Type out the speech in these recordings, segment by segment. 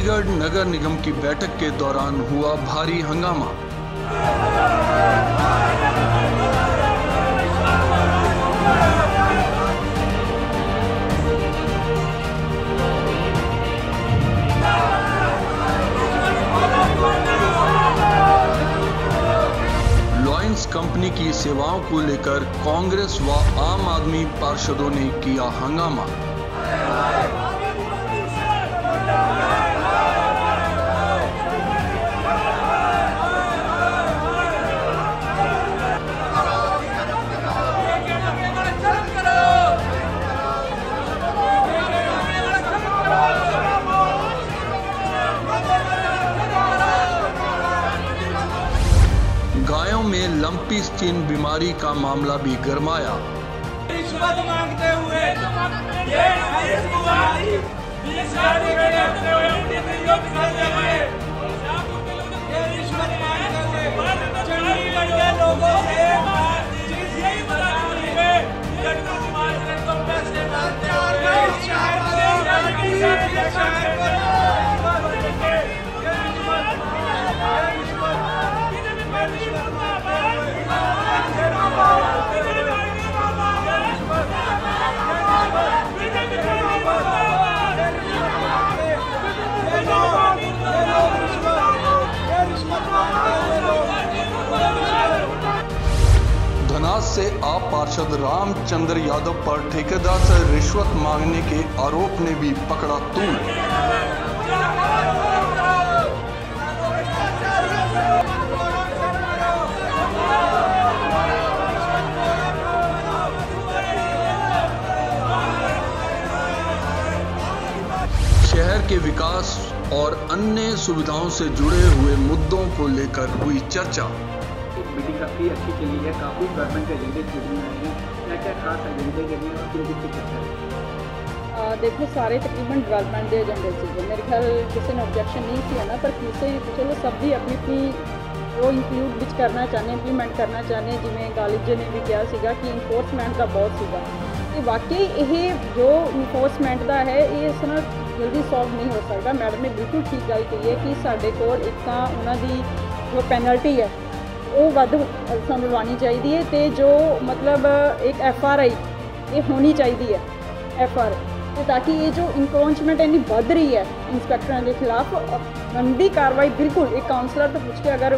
चंडीगढ़ नगर निगम की बैठक के दौरान हुआ भारी हंगामा। लॉयंस कंपनी की सेवाओं को लेकर कांग्रेस व आम आदमी पार्षदों ने किया हंगामा। गायों में लंपी स्किन बीमारी का मामला भी गरमाया। रिश्वत मांगते हुए चंडीगढ़ के लोगों से पैसे मांगते धनास से आप पार्षद रामचंद्र यादव पर ठेकेदार से रिश्वत मांगने के आरोप ने भी पकड़ा तूल। शहर के विकास और अन्य सुविधाओं से जुड़े हुए मुद्दों को लेकर हुई चर्चा। मीटिंग काफ़ी अच्छी चली है, काफ़ी गवर्नमेंट के एजेंडे चुने आए हैं। क्या क्या खास एजेंडे के लिए और किन किन चर्चा है? देखो सारे तकरीबन डेवलपमेंट के एजेंडे से मेरे ख्याल किसी ने ऑब्जेक्शन नहीं किया ना, पर किसी चलो सब भी अपनी अपनी वो इंक्लूड विच करना चाहते इंप्लीमेंट करना चाहते। जिमें गालिब जी ने भी कहा सीगा कि इन्फोर्समेंट का बहुत सीगा ਤੇ वाकई ये जो इन्फोर्समेंट का है ये इस ਨਾਲ जल्दी सॉल्व नहीं हो सकता। मैडम ने बिल्कुल ठीक गल कही है कि साढ़े कोल एक तो उन्होंने जो पेनल्टी है वो वध सानू लवानी चाहिए है, तो जो मतलब एक FRI ये होनी चाहिए है FR, तो ताकि ये जो इंक्रोचमेंट इन्नी बढ़ रही है इंस्पैक्टरों के खिलाफ बनती कार्रवाई बिल्कुल एक काउंसलर तो पूछ के अगर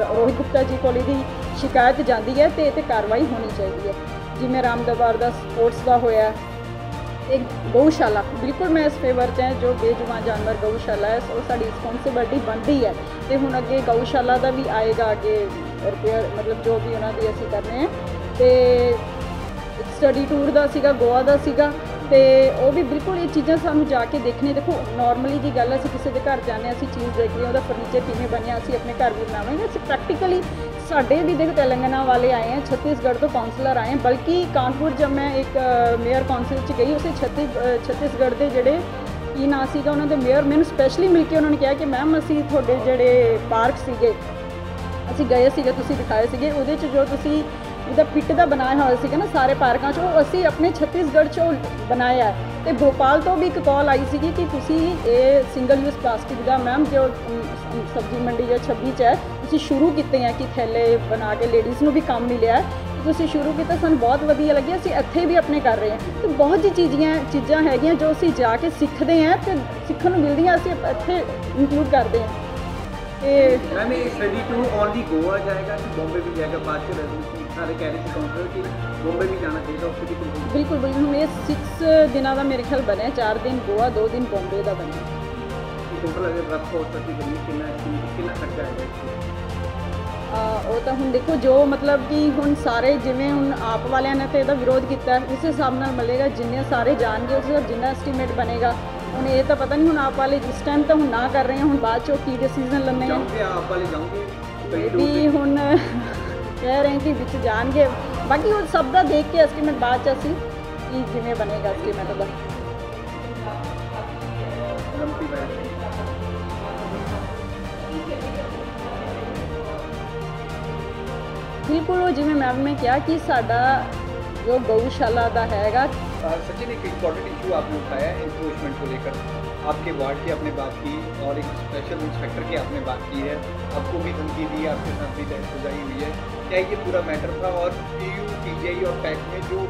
रोहित गुप्ता जी को शिकायत जाती है तो ये कार्रवाई होनी चाहिए है। जिमें राम दरबार का स्पोर्ट्स का होया एक गऊशाला बिल्कुल मैं इस फेवर च जो बेजुबान जानवर गऊशाला है वो साड़ी रिस्पोंसिबिलिटी बनती है। तो हुण अगे गऊशाला का भी आएगा अगे रिपेयर मतलब जो भी उन्होंने असी करने हैं। तो स्टडी टूर का सीगा गोवा का सीगा तो वो भी बिल्कुल ये चीज़ां सानू जाके देखने। देखो नॉर्मली जी गल असीं किसी के घर जाने असीं चीज़ देखते हैं उसका फर्नीचर किमें बनिया असीं अपने घर भी बनावांगे। असीं प्रैक्टिकली साढ़े भी देखो तेलंगाना वाले आए हैं, छत्तीसगढ़ तो काउंसलर आए हैं, बल्कि कानपुर जब मैं एक मेयर काउंसिल च गई उसे छत्तीसगढ़ के जोड़े की ना सीगा उन्होंने मेयर मैंने स्पैशली मिल के उन्होंने कहा कि मैम असीं तुहाडे जोड़े पार्क सीगे असीं गए सीगे तुसीं दिखाए सीगे उहदे च जो तुसीं ਉਹਦਾ ਪਿੱਟ ਦਾ ਬਣਾਇਆ ਹੋਇਆ ਸੀਗਾ ਨਾ ਸਾਰੇ ਪਾਰਕਾਂ 'ਚ ਉਹ ਅਸੀਂ ਆਪਣੇ ਛੱਤੀਸਗੜ੍ਹ 'ਚੋਂ ਬਣਾਇਆ ਤੇ ਭੋਪਾਲ ਤੋਂ ਵੀ ਇੱਕ ਕਾਲ ਆਈ ਸੀਗੀ ਕਿ ਤੁਸੀਂ ਇਹ ਸਿੰਗਲ ਯੂਜ਼ ਪਲਾਸਟਿਕ ਦਾ ਮੈਮ ਜੋ ਸਬਜ਼ੀ ਮੰਡੀ ਜਾਂ 26 'ਚ ਹੈ ਤੁਸੀਂ ਸ਼ੁਰੂ ਕੀਤੇ ਆ ਕਿ ਥੈਲੇ ਬਣਾ ਕੇ ਲੇਡੀਜ਼ ਨੂੰ ਵੀ ਕੰਮ ਮਿਲਿਆ ਤੁਸੀਂ ਸ਼ੁਰੂ ਕੀਤਾ ਸਾਨੂੰ ਬਹੁਤ ਵਧੀਆ ਲੱਗਿਆ। ਅਸੀਂ ਇੱਥੇ ਵੀ ਆਪਣੇ ਕਰ ਰਹੇ ਹਾਂ ਤੇ ਬਹੁਤ ਜੀ ਚੀਜ਼ਾਂ ਹੈਗੀਆਂ ਜੋ ਅਸੀਂ ਜਾ ਕੇ ਸਿੱਖਦੇ ਹਾਂ ਤੇ ਸਿੱਖਣ ਨੂੰ ਮਿਲਦੀਆਂ ਅਸੀਂ ਇੱਥੇ इंक्लूड करते हैं। मैम ये स्टडी टूर ओनली गोवा जाएगा कि बॉम्बे भी जाएगा? बाद के रेजोल्यूशन सारे कह रहे थे काउंसलर कि बॉम्बे भी जाना चाहिए उससे भी बिल्कुल बिल्कुल हम ये 6 दिनों का मेरे ख्याल बने 4 दिन गोवा 2 दिन बॉम्बे का बने। टोटल अगर रफ हो सकती कितना खर्चा आएगा? वो तो हम देखो जो मतलब कि हम सारे जिमें हम आप वाले ने तो यदा विरोध किया उस हिसाब से मिलेगा जिन्ने सारे जाएंगे उस हिसाब जिन्ना एस्टीमेट बनेगा। ਹੁਣ ਇਹ ਤਾਂ ਪਤਾ ਨਹੀਂ ਹੁਣ ਆਪ ਵਾਲੇ ਜਿਸ ਟਾਈਮ ਤਾਂ ਹੁਣ ਨਾ ਕਰ ਰਹੇ ਹਾਂ ਹੁਣ ਬਾਅਦ 'ਚੋਂ ਕੀ ਡਿਸੀਜ਼ਨ ਲੈਣੇ ਆ ਆਪ ਵਾਲੇ ਜਾਓਗੇ ਵੀ ਹੁਣ ਕਹਿ ਰਹੇ ਕਿ ਵਿੱਚ ਜਾਣਗੇ ਬਾਕੀ ਉਹ ਸਭ ਦਾ ਦੇਖ ਕੇ ਐਸਟੀਮੇਟ ਬਾਅਦ 'ਚ ਅਸੀਂ ਕੀ ਜਿਵੇਂ ਬਣੇਗਾ ਐਸਟੀਮੇਟ ਦਾ। ਬਿਲਕੁਲ ਉਹ ਜਿਵੇਂ ਮੈਮ ਨੇ ਕਿਹਾ ਕਿ ਸਾਡਾ जो गौशाला का हैगा। सचिन, एक इम्पॉर्टेंट इशू आपने उठाया एनफोर्समेंट को लेकर, आपके वार्ड की आपने बात की और एक स्पेशल इंस्पेक्टर की आपने बात की है, आपको भी धमकी दी है, आपके साथ भी तहफुजाई हुई है, क्या ये पूरा मैटर था और PU, PGI और पैक में जो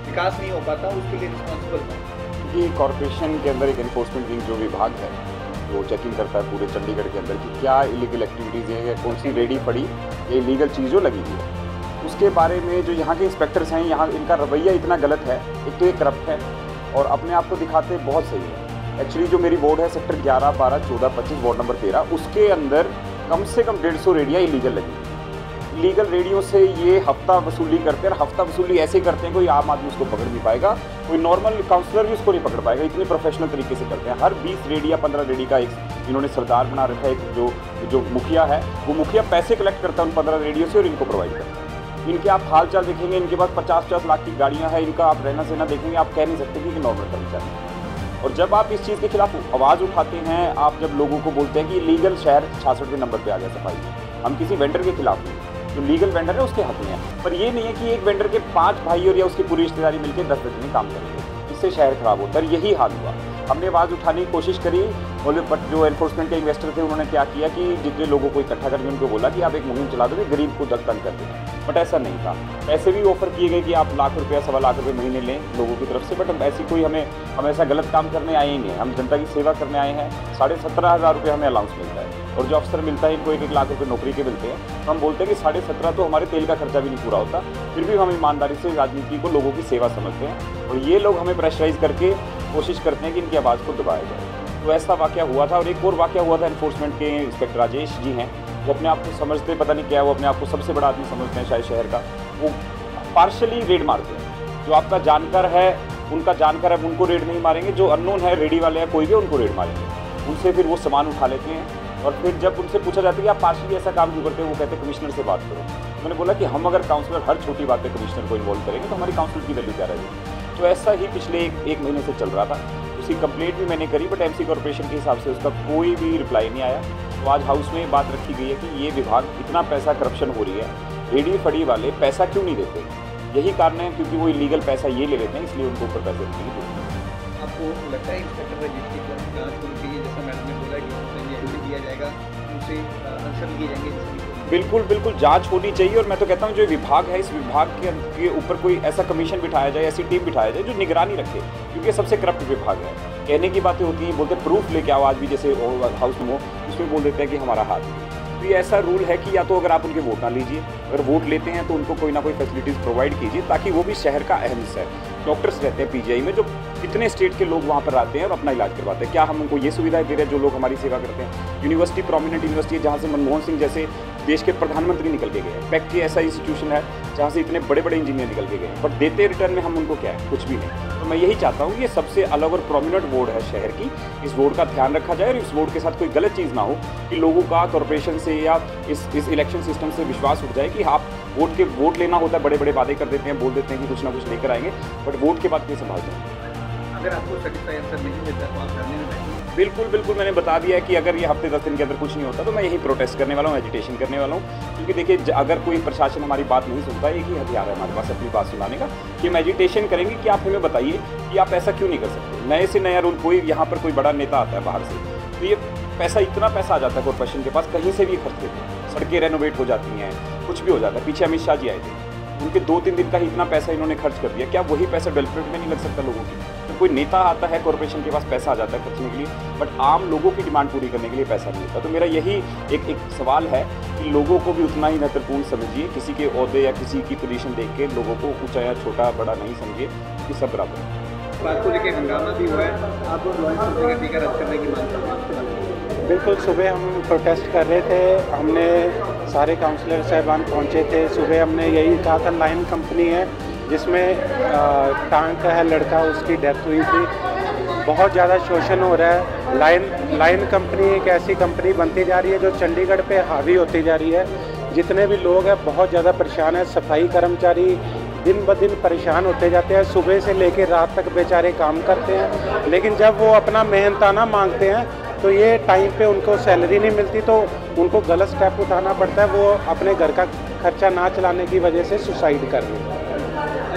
विकास नहीं हो पाता उसके लिए रिस्पॉन्सिबल था? ये कॉर्पोरेशन के अंदर एक एनफोर्समेंट विंग जो विभाग है जो चेकिंग करता है पूरे चंडीगढ़ के अंदर कि क्या इलीगल एक्टिविटीज़ हैं या कौन सी रेडी पड़ी या इलीगल चीज़ जो लगी हुई है, उसके बारे में जो यहाँ के इंस्पेक्टर्स हैं, यहाँ इनका रवैया इतना गलत है। एक तो ये करप्ट है और अपने आप को दिखाते बहुत सही है। एक्चुअली जो मेरी बोर्ड है सेक्टर 11, 12, 14, 25 वार्ड नंबर 13, उसके अंदर कम से कम 150 रेडियाँ इलीगल लगी। इलीगल रेडियो से ये हफ्ता वसूली करते हैं और हफ्ता वसूली ऐसे करते हैं कोई आम आदमी उसको पकड़ नहीं पाएगा, कोई नॉर्मल काउंसलर भी उसको नहीं पकड़ पाएगा, इतने प्रोफेशनल तरीके से करते हैं। हर 20 रेडी या 15 रेडी का एक इन्होंने सरदार बना रखा है, एक जो मुखिया है वो मुखिया पैसे कलेक्ट करता है उन 15 रेडियो से और इनको प्रोवाइड करता है। इनके आप हाल चाल देखेंगे, इनके पास 50-50 लाख की गाड़ियाँ हैं, इनका आप रहना सहना देखेंगे, आप कह नहीं सकते कि नॉर्मल कर्मचारी है। और जब आप इस चीज़ के खिलाफ आवाज़ उठाते हैं, आप जब लोगों को बोलते हैं कि लीगल शहर 66वें नंबर पे आ गया सफाई में, हम किसी वेंडर के खिलाफ नहीं, जो लीगल वेंडर है उसके हक में है। पर ये नहीं है कि एक वेंडर के 5 भाई और या उसकी पूरी रिश्तेदारी मिलकर 10 में काम करेंगे, इससे शहर खराब होता है। यही हाल हुआ। हमने आवाज़ उठाने की कोशिश करी, बोले बट जो एनफोर्समेंट के इन्वेस्टर थे उन्होंने क्या किया कि जितने लोगों को इकट्ठा करके उनको बोला कि आप एक मुहिम चला दोगे, गरीब को तंग कर देना। बट ऐसा नहीं था। पैसे भी ऑफर किए गए कि आप लाख रुपया 1.25 लाख रुपये महीने लें लोगों की तरफ से, बट हम ऐसी कोई हम ऐसा गलत काम करने आए ही नहीं। हम जनता की सेवा करने आए हैं। 17,500 रुपये हमें अलाउंस मिलता है और जो अफसर मिलता है इनको 1-1 लाख रुपये नौकरी के मिलते हैं। तो हम बोलते हैं कि 17.5 तो हमारे तेल का खर्चा भी नहीं पूरा होता, फिर भी हम ईमानदारी से राजनीति को लोगों की सेवा समझते हैं और ये लोग हमें प्रेशराइज करके कोशिश करते हैं कि इनकी आवाज़ को दबाया जाए। तो ऐसा वाक़या हुआ था। और एक और वाक़या हुआ था, एनफोर्समेंट के इंस्पेक्टर राजेश जी हैं, वो अपने आप को समझते पता नहीं क्या, वो अपने आप को सबसे बड़ा आदमी समझते हैं शायद शहर का, वो पार्शली रेड मारते हैं। जो आपका जानकार है उनका जानकार है उनको रेड नहीं मारेंगे, जो अननोन है रेडी वाले या कोई भी उनको रेड मारेंगे, उनसे फिर वो सामान उठा लेते हैं। और फिर जब उनसे पूछा जाता है कि आप पार्शली ऐसा काम क्यों करते हैं, वो कहते हैं कमिश्नर से बात करो। मैंने बोला कि हम अगर काउंसलर हर छोटी बात पे कमिश्नर को इन्वॉल्व करेंगे तो हमारी काउंसिल की वैल्यू क्या रहेगी। तो ऐसा ही पिछले एक महीने से चल रहा था। उसकी कंप्लेंट भी मैंने करी, बट MC कॉर्पोरेशन के हिसाब से उसका कोई भी रिप्लाई नहीं आया। तो आज हाउस में बात रखी गई है कि ये विभाग इतना पैसा करप्शन हो रही है, रेडी फड़ी वाले पैसा क्यों नहीं देते। यही कारण है क्योंकि वो इलीगल पैसा ये ले लेते हैं, इसलिए उनको ऊपर पैसे नहीं देते। आपको लगता है इंस्पेक्टर रजिस्ट्री की जाँच होनी चाहिए, जैसा मैडम ने बोला कि उसमें दिया जाएगा, उनसे आंसर लिए जाएंगे? बिल्कुल जांच होनी चाहिए। और मैं तो कहता हूँ जो विभाग है, इस विभाग के ऊपर कोई ऐसा कमीशन बिठाया जाए, ऐसी टीम बिठाया जाए जो निगरानी रखे, क्योंकि ये सबसे करप्ट विभाग है। कहने की बातें होती हैं, बोलते प्रूफ लेके आओ, आज भी जैसे हाउस में हो उसमें बोल देते हैं कि हमारा हाथ नहीं। तो ये ऐसा रूल है कि या तो अगर आप उनके वोट ना लीजिए, अगर वोट लेते हैं तो उनको कोई ना कोई फैसिलिटीज़ प्रोवाइड कीजिए, ताकि वो भी शहर का अहम हिस्सा है। डॉक्टर्स रहते हैं PGI में, जो कितने स्टेट के लोग वहाँ पर आते हैं और अपना इलाज करवाते हैं, क्या हम उनको ये सुविधाएं दे रहे हैं जो लोग हमारी सेवा करते हैं। यूनिवर्सिटी प्रोमिनेंट यूनिवर्सिटी है जहाँ से मनमोहन सिंह जैसे देश के प्रधानमंत्री निकल के गए। पैक की ऐसा इंस्टीट्यूशन है जहाँ से इतने बड़े बड़े इंजीनियर निकल के गए, बट देते रिटर्न में हम उनको क्या है, कुछ भी नहीं। तो मैं यही चाहता हूँ, ये सबसे अलग और प्रोमिनेंट बोर्ड है शहर की, इस बोर्ड का ध्यान रखा जाए और इस बोर्ड के साथ कोई गलत चीज़ ना हो कि लोगों का कॉर्पोरेशन से या इस इलेक्शन सिस्टम से विश्वास उठ जाए कि आप वोट लेना होता है, बड़े बड़े वादे कर देते हैं, बोल देते हैं कि कुछ ना कुछ लेकर आएंगे, बट वोट के बाद ये संभालते हैं। अगर आपको सेटिस्फाई आंसर नहीं मिलता तो आप धरने में बैठेंगे? बिल्कुल मैंने बता दिया है कि अगर ये हफ्ते 10 दिन के अंदर कुछ नहीं होता तो मैं यही प्रोटेस्ट करने वाला हूँ, एजिटेशन करने वाला हूँ। क्योंकि देखिए, अगर कोई प्रशासन हमारी बात नहीं सुनता, एक ही हथियार है हमारे पास अपनी बात सुनाने का, कि हम एजिटेशन करेंगे कि आप हमें बताइए कि आप ऐसा क्यों नहीं कर सकते। नए से नया रूल, कोई यहाँ पर कोई बड़ा नेता आता है बाहर से, तो ये पैसा इतना पैसा आ जाता है कॉर्पोरेशन के पास, कहीं से भी खर्च देते हैं, सड़कें रेनोवेट हो जाती हैं, कुछ भी हो जाता है। पीछे अमित शाह जी आए थे, उनके 2-3 दिन का ही इतना पैसा इन्होंने खर्च कर दिया। क्या वही पैसा डेवलपमेंट में नहीं लग सकता लोगों की? तो कोई नेता आता है, कॉर्पोरेशन के पास पैसा आ जाता है खर्चने के लिए, बट आम लोगों की डिमांड पूरी करने के लिए पैसा नहीं होता। तो मेरा यही एक सवाल है कि लोगों को भी उतना ही महत्वपूर्ण समझिए, किसी के ओहदे या किसी की पोजीशन देख के लोगों को ऊंचा या छोटा बड़ा नहीं समझिए, कि सब बराबर है। बात को लेकर हंगामा भी हुआ है, आप लॉ का रद्द करने की मांग करते हैं? बिल्कुल, सुबह हम प्रोटेस्ट कर रहे थे, हमने सारे काउंसलर साहबान पहुंचे थे। सुबह हमने यही कहा था, लाइन कंपनी है जिसमें टांग का है लड़का, उसकी डेथ हुई थी, बहुत ज़्यादा शोषण हो रहा है। लाइन कंपनी एक ऐसी कंपनी बनती जा रही है जो चंडीगढ़ पे हावी होती जा रही है। जितने भी लोग हैं बहुत ज़्यादा परेशान है। सफाई कर्मचारी दिन ब दिन परेशान होते जाते हैं, सुबह से लेकर रात तक बेचारे काम करते हैं, लेकिन जब वो अपना मेहनताना मांगते हैं तो ये टाइम पे उनको सैलरी नहीं मिलती, तो उनको गलत स्टेप उठाना पड़ता है। वो अपने घर का खर्चा ना चलाने की वजह से सुसाइड कर रहे हैं।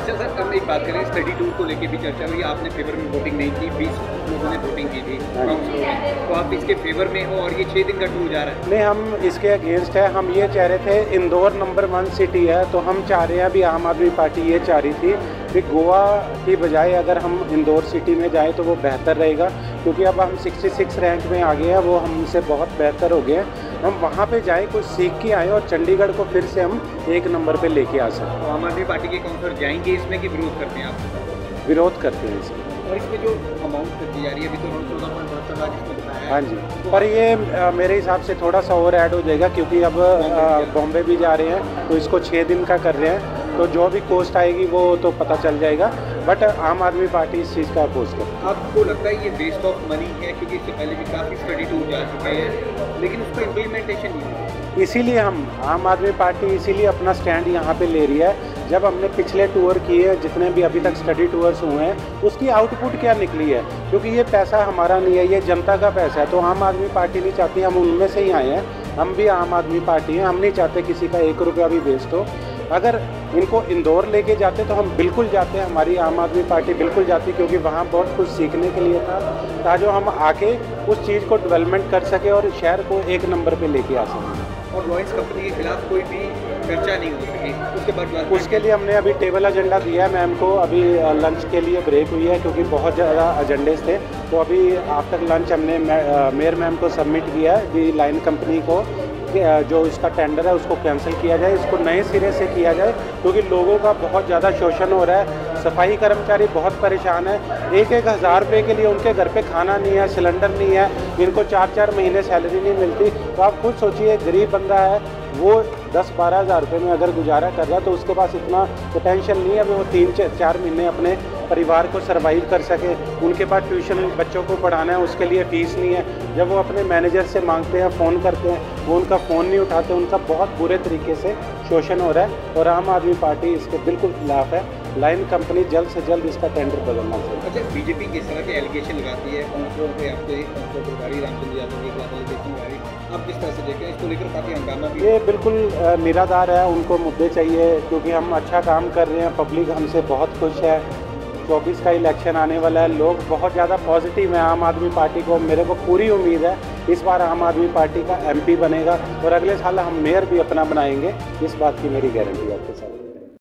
अच्छा सर, हम एक बात करें, स्टडी टूर को लेके भी चर्चा हुई, आपने फेवर में वोटिंग नहीं की, 20 लोगों ने वोटिंग की थी काउंसिलर में, तो आप इसके फेवर में हो और ये 6 दिन का टूर जा रहा है? नहीं, हम इसके अगेंस्ट है। हम ये चाह रहे थे, इंदौर नंबर 1 सिटी है, तो हम चाह रहे हैं, अभी आम आदमी पार्टी ये चाह रही थी कि गोवा की बजाय अगर हम इंदौर सिटी में जाएँ तो वो बेहतर रहेगा, क्योंकि अब हम 66 रैंक में आ गए हैं, वो हमसे बहुत बेहतर हो गए हैं। हम वहाँ पे जाएँ, कुछ सीख के आए और चंडीगढ़ को फिर से हम 1 नंबर पे लेके आ सकते। तो आम आदमी पार्टी के काउंसलर जाएंगे इसमें कि विरोध करते हैं आप? विरोध करते हैं इसमें। और इसमें जो अमाउंट दी जा रही है अभी तो 14.72 लाख इसमें बताया है। हाँ जी, पर ये मेरे हिसाब से थोड़ा सा और ऐड हो जाएगा, क्योंकि अब बॉम्बे भी जा रहे हैं, तो इसको 6 दिन का कर रहे हैं, तो जो भी कॉस्ट आएगी वो तो पता चल जाएगा। बट आम आदमी पार्टी इस चीज़ का अपोज करती है। आपको लगता है ये वेस्ट ऑफ मनी है, क्योंकि इससे पहले भी काफ़ी स्टडी टूर जा चुके हैं लेकिन उसका इम्प्लीमेंटेशन नहीं है? इसीलिए हम आम आदमी पार्टी इसीलिए अपना स्टैंड यहाँ पे ले रही है। जब हमने पिछले टूर किए, जितने भी अभी तक स्टडी टूर्स हुए हैं, उसकी आउटपुट क्या निकली है, क्योंकि ये पैसा हमारा नहीं है, ये जनता का पैसा है। तो आम आदमी पार्टी नहीं चाहती, हम उनमें से ही आए हैं, हम भी आम आदमी पार्टी हैं, हम नहीं चाहते किसी का 1 रुपया भी वेस्ट हो। अगर इनको इंदौर लेके जाते तो हम बिल्कुल जाते, हमारी आम आदमी पार्टी बिल्कुल जाती, क्योंकि वहाँ बहुत कुछ सीखने के लिए था, ताकि हम आके उस चीज़ को डेवलपमेंट कर सके और शहर को 1 नंबर पे लेके आ सकें। और लॉयंस कंपनी के खिलाफ कोई भी चर्चा नहीं हो सकी, उसके बाद उसके लिए हमने अभी टेबल एजेंडा दिया है मैम को। अभी लंच के लिए ब्रेक हुई है, क्योंकि बहुत ज़्यादा एजेंडेज थे, तो अभी आफ्टर लंच हमने मेयर मैम को सबमिट किया है कि लाइन कंपनी को जो इसका टेंडर है उसको कैंसिल किया जाए, इसको नए सिरे से किया जाए, क्योंकि लोगों का बहुत ज़्यादा शोषण हो रहा है। सफाई कर्मचारी बहुत परेशान है, 1-1 हज़ार रुपये के लिए उनके घर पे खाना नहीं है, सिलेंडर नहीं है, इनको 4-4 महीने सैलरी नहीं मिलती। तो आप खुद सोचिए, गरीब बंदा है, वो 10-12 हज़ार रुपये में अगर गुजारा कर रहा है, तो उसके पास इतना पोटेंशियल नहीं है वो 3-4 महीने अपने परिवार को सर्वाइव कर सके। उनके पास ट्यूशन बच्चों को पढ़ाना है, उसके लिए फ़ीस नहीं है। जब वो अपने मैनेजर से मांगते हैं, फ़ोन करते हैं, वो उनका फ़ोन नहीं उठाते, उनका बहुत बुरे तरीके से शोषण हो रहा है। और आम आदमी पार्टी इसके बिल्कुल खिलाफ है। लाइन कंपनी जल्द से जल्द इसका टेंडर बदलना चाहिए। अच्छा, बीजेपी किस तरह के एलिगेशन लगाती है काउंसलरों पे, आपके काउंसलर प्रभारी रामचंद्र यादव के खिलाफ एलिगेशन लगा रही है, आप किस तरह से देखते हैं इसको लेकर? काफ़ी हंगामा भी ये बिल्कुल निराधार है, उनको मुद्दे चाहिए, क्योंकि हम अच्छा काम कर रहे हैं, पब्लिक हमसे बहुत खुश है। 24 का इलेक्शन आने वाला है, लोग बहुत ज़्यादा पॉजिटिव हैं आम आदमी पार्टी को। मेरे को पूरी उम्मीद है इस बार आम आदमी पार्टी का MP बनेगा, और अगले साल हम मेयर भी अपना बनाएंगे, इस बात की मेरी गारंटी आपके साथ।